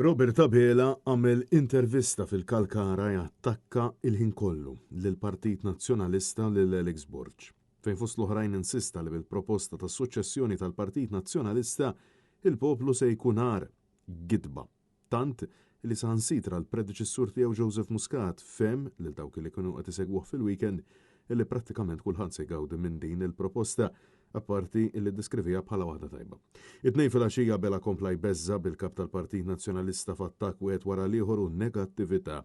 Robert Abela għamel intervista fil-Kalkara jattakka il-ħin kollu lill-Partit Nazzjonalista lil Alex Borg, fejn fost l-oħrajn insista li bil-proposta ta' suċċessjoni tal-Partit Nazzjonalista il-poplu se jkunar gidba. Tant li saħansitra l-predeċessur tiegħu Joseph Muscat fem lil dawk li kienu qed isegwuh fil-weekend illi prattikament kulħadd se jgawdi minn din il-proposta apparti illi deskrivija bħala waħda tajba. It-tnejn fil-għaxija Bela kompla jbeżza bil-kap tal-Partit Nazzjonalista f'attak wieħed wara l-ieħor u negattività.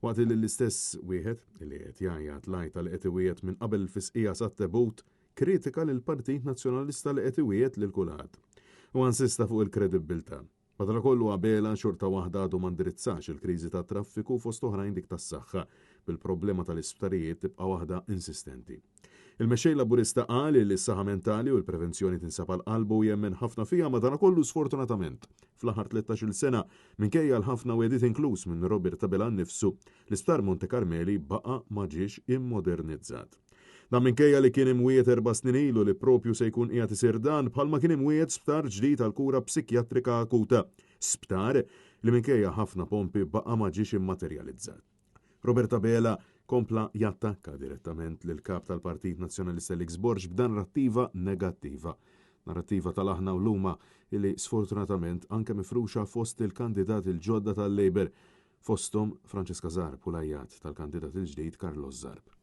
Waqt li l-istess wieħed illi qed jgħajjat lajta li qed iwiegħed minn qabel il-fisqija sat-tebut kritika lill-Partit Nazzjonalista li qed iwiegħed lil kulħadd. U insista fuq il-kredibilità. Madankollu Abela xorta waħda għadu ma ndirizzax il-kriżi tat traffiku fost oħrajn dik tas-saħħa bil-problema tal-isptarijiet tibqa' waħda insistenti. Il-mexxej Laburista qal li s-saħħa mentali u l-prevenzjoni tinsab għall-qalbu u jemmen ħafna fija madankollu sfortunatament. Fl-aħħar 13-il sena minkejja l-ħafna wedit inkluż minn Robert Abela nnifsu l-Isptar Monte Carmeli baqa' ma ġiex immodernizzat. Dan minkejja li kien imwiet 4 snin ilu li propju se jkun qiegħed isir dan bħalma kien imwiet sptar ġdid għal kura psikjatrika akuta. Sptar li minkejja ħafna pompi baqa' ma ġiex immaterjalizzat. Robert Abela kompla jattakka direttament lil kap tal-Partit Nazzjonalista Alex Borg b'dan narrattiva negattiva. Narrattiva tal-aħna u luma illi sfortunatament anke mifruxa fost il-kandidat il-ġodda tal-Labor fostom Franceska Zarb u l-ajjat tal-kandidat il-ġdid Carlos Zarb.